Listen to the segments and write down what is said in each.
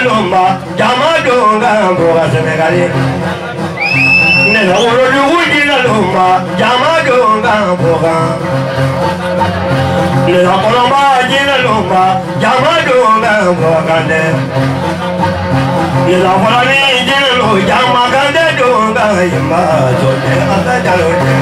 Lomba, Jamadonga, Boga Senegali. Neloro Lugina Lomba, Jamadonga, Boga. Nelapolomba, Gina Lomba, Jamadonga, Boga. Nelapolani, Gina Lomba, Jamagande, Donga, Yama, Jote, Atajalote.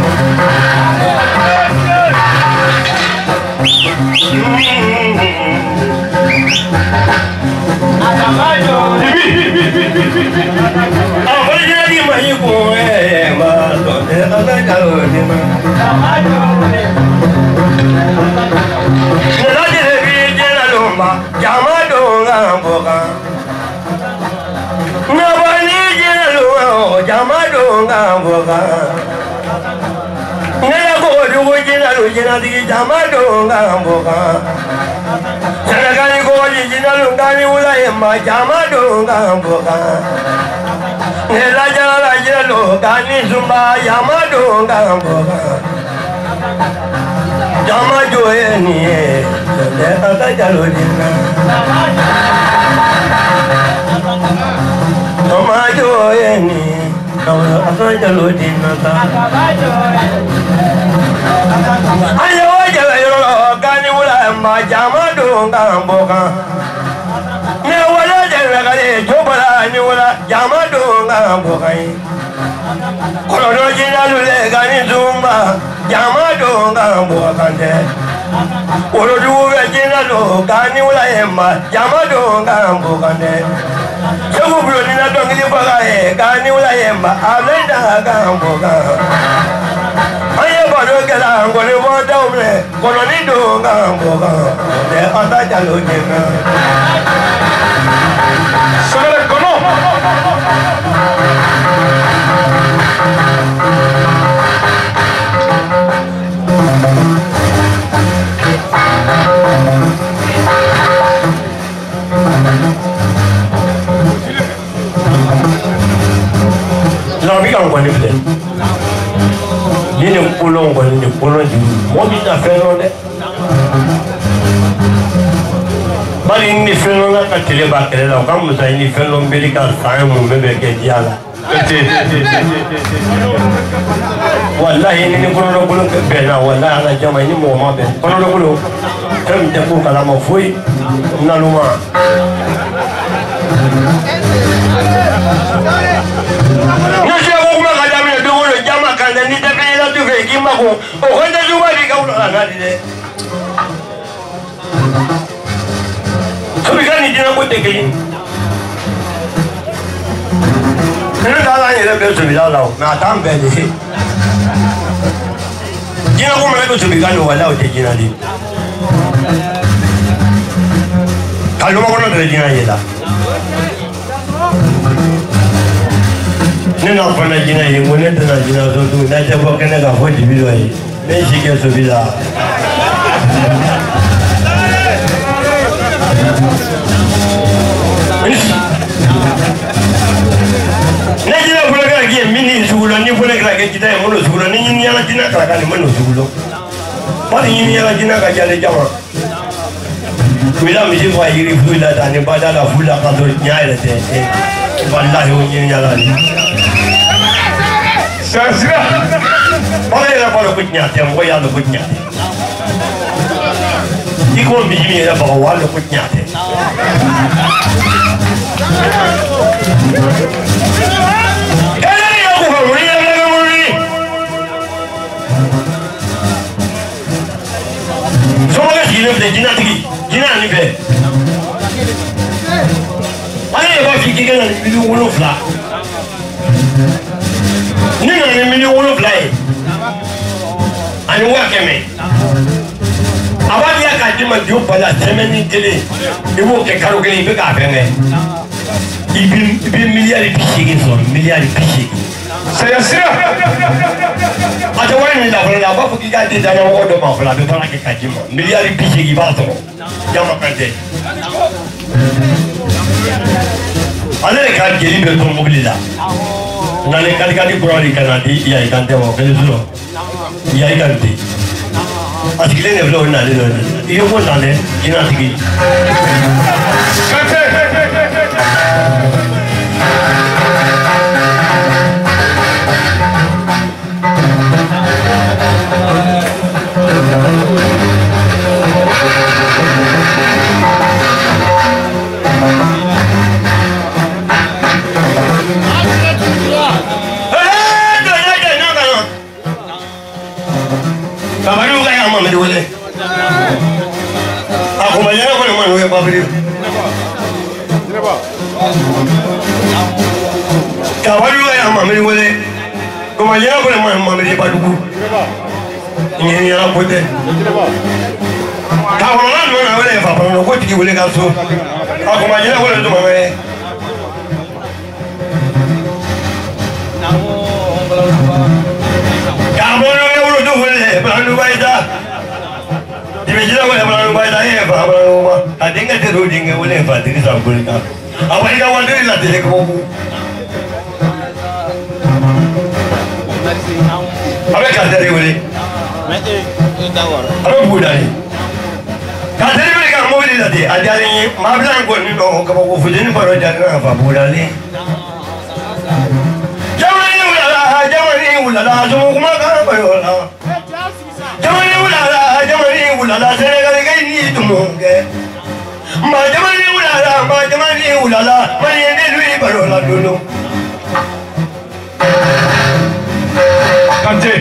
Kabaru kaya mama di wale. Aku banyak aku nama nuya babri. Kabaru kaya mama di wale. Aku banyak aku nama mama di paduku. Ini yang aku deh. Kawan orang mana wale apa pun aku pergi wale kasu. Aku banyak aku nama mama. Kabaru Pelanu baita, di meja boleh pelanu baita ni, pelanu rumah. Ada enggak terus dia boleh fatih sampul kan? Apa ini kawan dia latih dia kamu? Apa kata dia boleh? Apa budak ni? Kata dia boleh kamu boleh latih. Ada ni, maaflah aku ni no kamu fujin baru jangan apa budak ni. Jangan ni ulala, semua kumakan bayola. Jamani ulala, Senegal ini tumonge. Ma jamani ulala, mani ende lui barola dulu. Kante.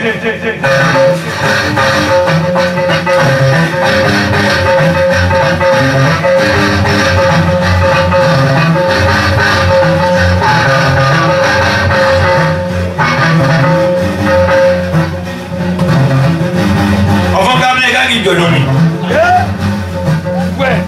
Jodoni. Ouais.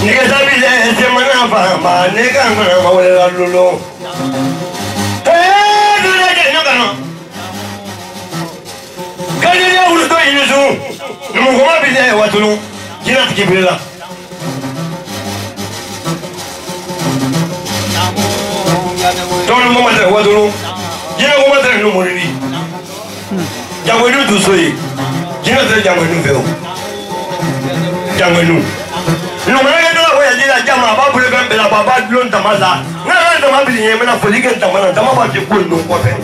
Nigga sabi le mana fa nigga mana mawala lulu. Dule ke no kano. Kani ya ulu to inisu. Numu koma bile watulu. Kina tikibila. Tolu mama de watulu. Kina koma de no morini. Jangwenu dusoi. Kina de jangwenu veo. Jangwenu. No mana ke dola hoya jila jama ba bule kan bela baba lon tamala na ran tama bi ye mena foli kan tamala tama ba ti ko no ko fe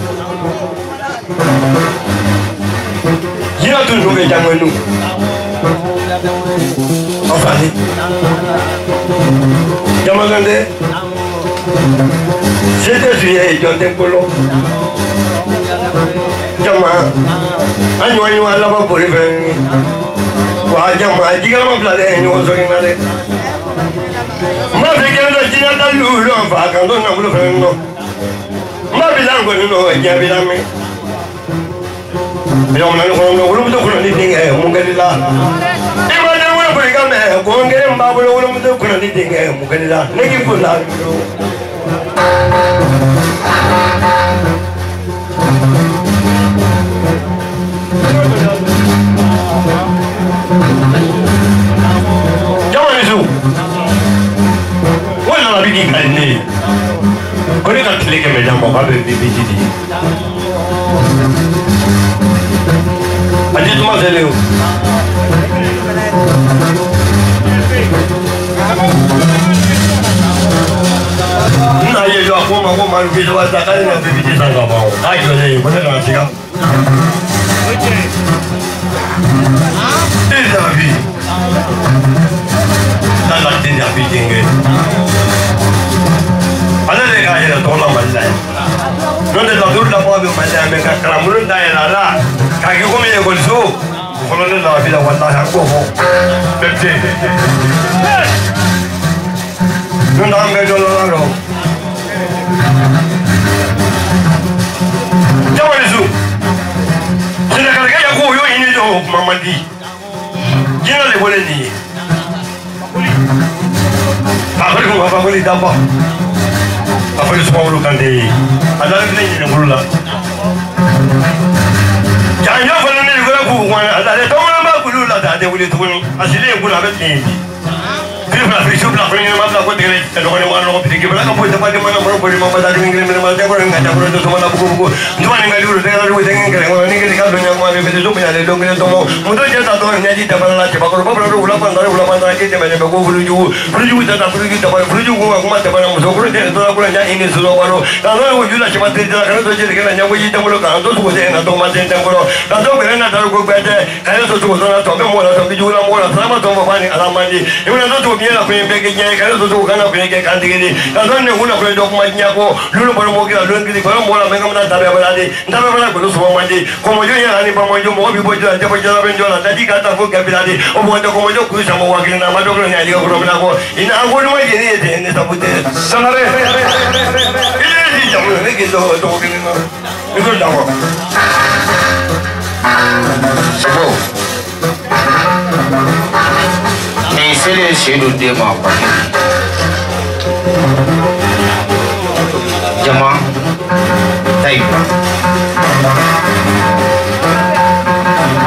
jina tu no ke jama nu afani jama gande c'était juillet jonte kolo jama anyo ala ba bole fe wajah maji kalau mempelajari ini orang ini, masa kita dah jinak dulu, orang fakir tu nak belum pernah, mak bilang kau ni orang dia bilang ni, bilang mana orang orang betul kau ni tinggal, mungkin dia, di mana orang berikan meh, kau orang bawa orang betul kau ni tinggal, mungkin dia, lagi pun lah. Jangan isu. Wala na bigi kanne. Kone ka tile ke me jambo ka be biji di. Adi tuma sele o. Na ye jo ko ma bi jo ta ka na biji sanga ba o. Ai jo le ko na siga. Déjà vu. Dans la déjà vu dingue. Alors les gars, ils sont là maintenant. Non de la douleur la voix de maintenant, mais quand la moulin d'ailleurs là, quand il come les golzos, on le la vie la wallah encore. Bébé. Nous n'avons pas de l'or. Jamanisu. C'est la carrière ya ko yo ini do mamadi. Jina le boleh ni. Apa ko apa boleh damba. Apa itu semua urusan deh. Ada ni ni mula. Jangan kalau ni gula ku, ada le tahu nama gula dah ada boleh tu ni. Asli gula bet ni. Dia la friche la première fois la côté de l'on petit qui va pas de mana pour le moment d'aller ngir mais mal d'accord ngata pour de sama buku ñu wone nga diru da lu de ngir ngone ni ngi ka do ñam wone be do ñale do ngene to mo do jeta do ñadi da bala ci ba ko ba do la pandara ke te me ko bulu ju da bulu ju da bulu ju ko ma da bala mo so ko de do la ko nya ini so do baro da do ju la ci ma te da ka do je ke na nya ko ji da mo ka do ko de na do ma de ko da do be na da ko be de ka do so na to be mo la to ju la mo la sama to ba ni ala mandi e una do to mi la ko be ke nya ka do so ka na be ke kan de da do ne una ko do ma nya ko lu lo mo ke la lu ngi ko mo la me ngam na ta be bala de nda be bala ko so ma mandi ko mo jo ya ni ba mo jo mo bi bo jo da bo jo la ben jo la da di ka ta ko ke bi la de o mo ko mo jo ku sa mo wa ke na ma do ko nya di ko ro na ko ina ko no ma je ni de ne sa bute sanare ile di ja mo ne ke do ke ni ma ni ko da ko sabo ni sele shedu de ma pa jama tay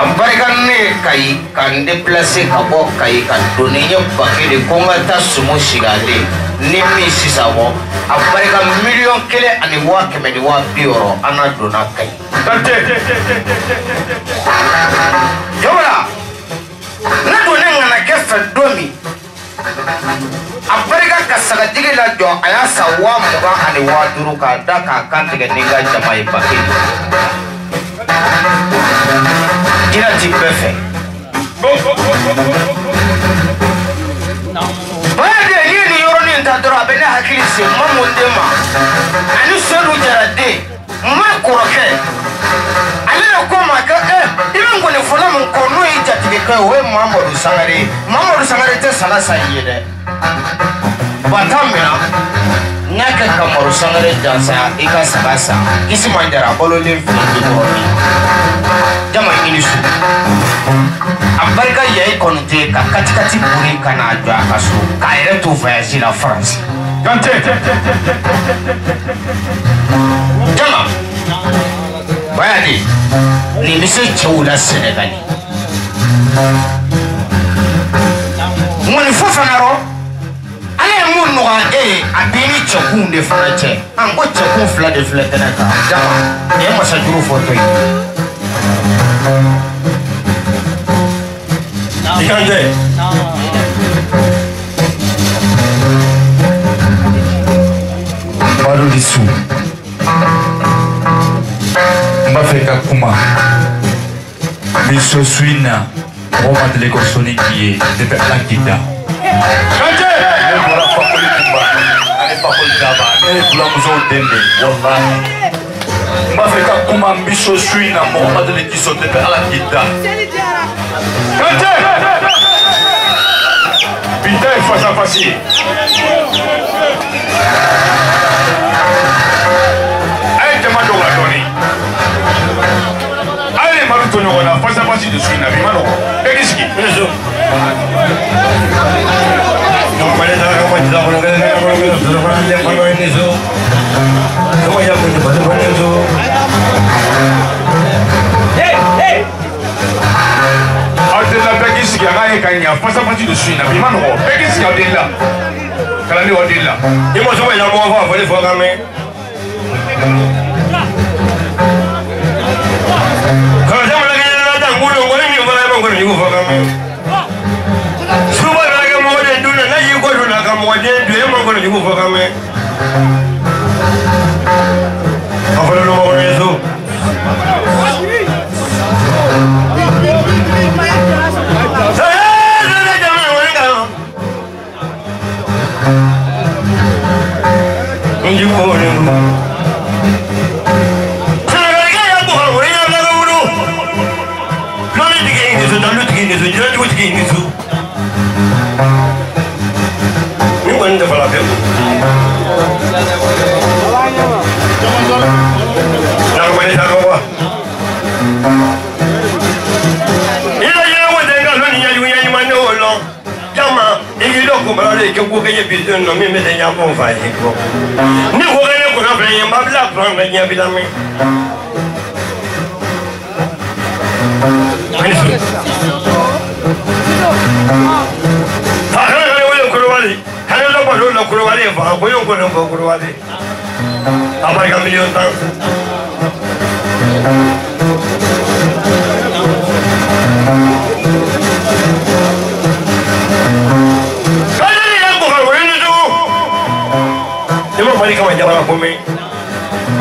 ambarikan ne kai kan déplacer ka bo kai kan doninya bakede ko ngata sumo sigade ni mi sisawo ambarikan million kele ani wa kemedi wa bioro ana dona kai kante jawala na dona ngana kefa domi ambarikan kasaga digila jo aya sawa muga ani wa duru ka daka kan tege ninga jamai bakede ina ti pefe bade yini yoroni ntadoro abene hakili se mamunde ma ani selu jarade ma koroke ale ko ma ka ibe ngone fola mun kono ijatike ka we Mamadou Sangare te sala sayede batamina nyaka Kamaru Sangare dansa ika sabasa isi mandara bolole fi boromi jama inisu abarika yayi konte ka katikati buri kana jwa kaso ka ere to voyage la France kante jama bayani ni mise chula Senegali mon fofanaro ale mun no abini chakunde farache ango chakun fla de fletena ka jama e masa juru foto yi ikanje baru disu mbafeka kuma biso suina Roma de l'école qui est de la guida. Kante! Voilà pas pour le combat. Allez pas pour le tabac. Allez pour la maison d'Embe. Wallah. Ma fait qu'à comment bicho suis na Roma de l'école de la guida. Kante! Putain, face à face. Allez, demande au Radoni. Allez, Marutono, on a face à face de suite na Bimano. Egiski, eso. No me parece la como está con eso. ¿Cómo ya con eso? Hey! Arte la Egiski a kanya face à face de suite na Bimano. Egiski a dit là. Kalani a dit là. Il m'a sauvé la moi va faire programmer. Quand ça me you for me. Suba like a modern do not you go to like a modern do you want to go for me? I don't know what it is. ale fa ko yon ko non ko ko wale abarika million tan kali ya ko ko ni do demo barika ma jabara ko me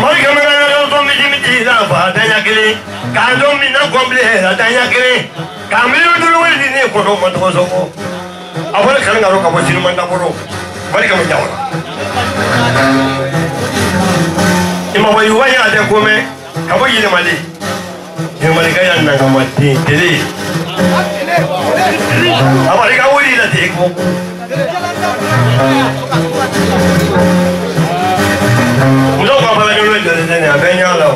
barika me ga do mi ti la fa tanya kili ka do mi na komple la tanya kili ka mi do lo ni ne ko do ma to so ko abara kan ngaro ka bo sinu manda boro barika ma jawara ima wayu waya de ko me ka bo yile mali ni mali ga yan na ga mati tele abara ka wuri la te ko ndo ka bala ni lo de ne abenya la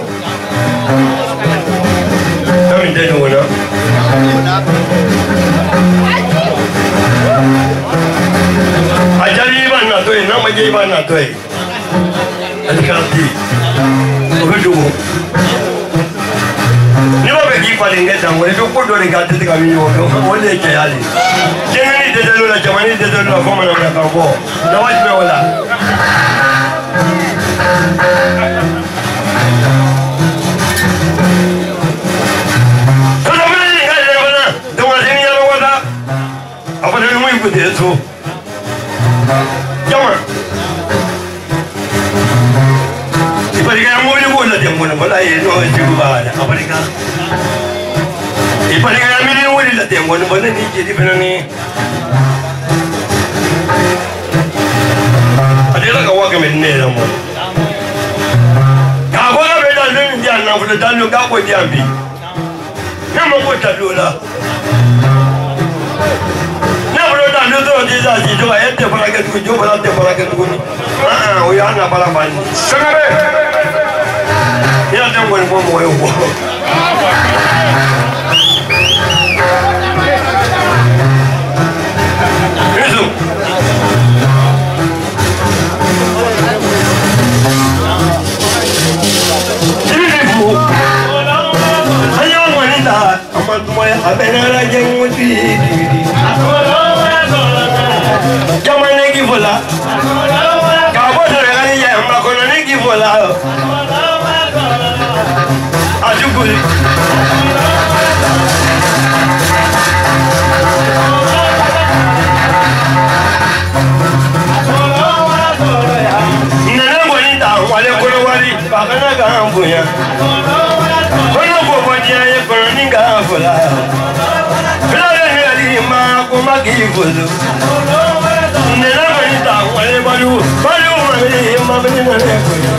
Kami de no na ajali ba na toy na ma je ba na toy alikati obedu ni ba be ki pali ngeta ngore to ko do re ga te ka mi yo ko le ke ali jeni de lo la jamani de lo ko ma na ka ko na wa me wala apa dia mau ikut dia tu? Jangan. Ibu dia yang mau ni boleh dia mau nak balai no juga ada. Apa dia? Ibu dia yang ni boleh dia mau nak balai ni jadi benar ni. Ada lah kau akan menye lama. Kau akan beda dengan dia nak boleh dalu kau boleh diambil. Nama boleh dalu lah. Ando to jiza ji to ayete para ke tu jo para te para ke tu ni o ya na para ban sangare ya te ngone ko mo yo Yesu Ibu ayo wanita amat mo abenara jenguti Jamane ki vola Kabo sore gani ya makono ni ki vola Ajukuri Nana bonita wale kono wali bakana ga ambuya Kono ko bodia ye kono ni ga vola Kala ni ali ma ko ma ki vola Nena bonita wale balu mami mami nane kuya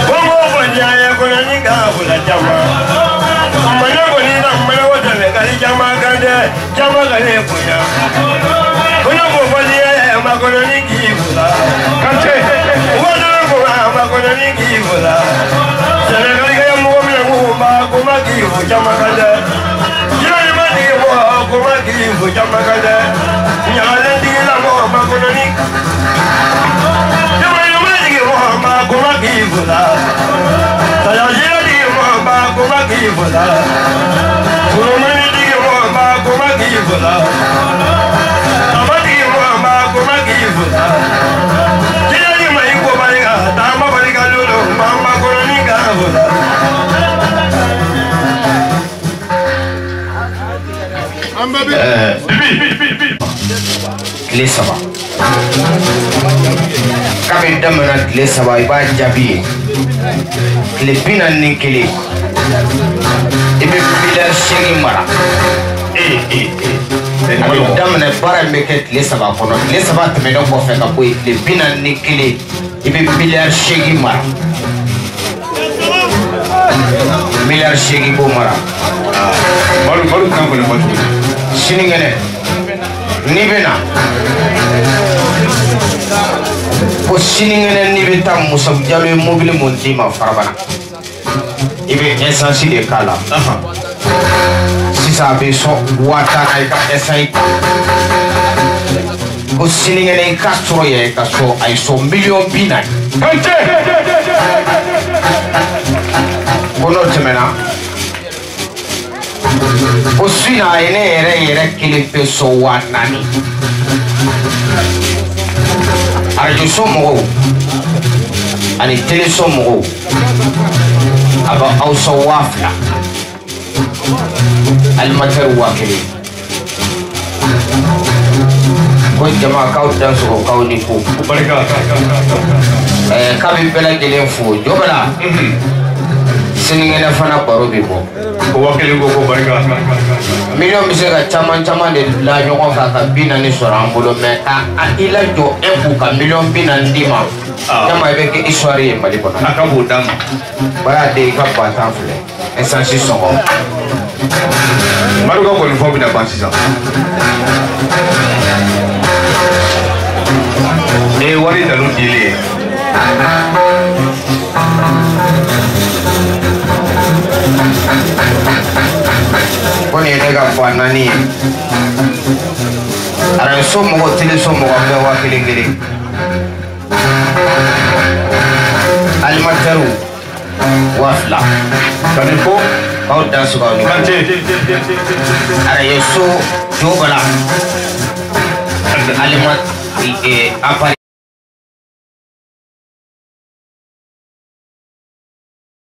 Bongo bodia ye kono ni ga vola jama Mana bonita mana wata me kali jama kade kuya Kono ko bodia ye ma kono ni ki vola Kante Wono ko ma kono ni ki vola Sene kali ga mo mi ngo ma ko ma ki vo jama kade Yoni ma di mo ko ma ki vo jama kade Nyale di la mo ma kono ni Yoni ma di mo ma ko ma ki vola Taya di mo ma ko ma ki vola Kono ma di mo ma ko ma ki vola Tama di mo ma ko ma ki vola Jeni ma iko bariga tama bariga lolo mama kono ni ga vola Tile saba kabe damana tile saba I b'a jaabi tile 41 I bɛ miliyari 8 mara a bɛ daminɛ baara in bɛ kɛ tile saba kɔnɔ tile saba tɛmɛnen kɔfɛ ka bɔ yen tile 41 I bɛ miliyari 8 mara miliyari 8 b'o mara Baru kan kɔni bɔ tuguni sinikɛnɛ n'i bɛ na ko sinikɛnɛ n'i bɛ taa Musa Jalo ye mobili mun d'i ma Farabana I bɛ essence de k'a la sisan a bɛ sɔn 50,000 I ka essence ko sinikɛnɛ I ka sɔrɔ yɛrɛ ka sɔrɔ a ye sɔn $40,000 ko n'o tɛmɛna ko su in a ye ne yɛrɛ kelen pe sɔn 4,000 arajo somɔgɔw ani télé somɔgɔw a bɛ aw sɔn 2000 alimatɛri 1000 ko jama k'aw dansɔgɔ k'aw ni ko k'a bɛ bɛɛ lajɛlen fo jɔbala sinikɛnɛ fana baro bɛ bɔ million bɛ se ka caman de la ɲɔgɔn kan ka 40 sɔrɔ an bolo mais a i lajɔ e k'u ka million 40 d'i ma jama i bɛ kɛ histoire ye Mali kɔnɔ a ka b'o d'a ma baya de i ka batan filɛ essence sɔngɔ Maruka kɔni fɔ bɛna ban sisan wari dalu dili ye ko nin ye ne ka fa naani ye arajo somɔgɔ télé somɔgɔ bɛɛ 1000 alimatɛriw 2000 kani ko k'aw dansɔgɔ aw ni ko arajo so jɔbala appareil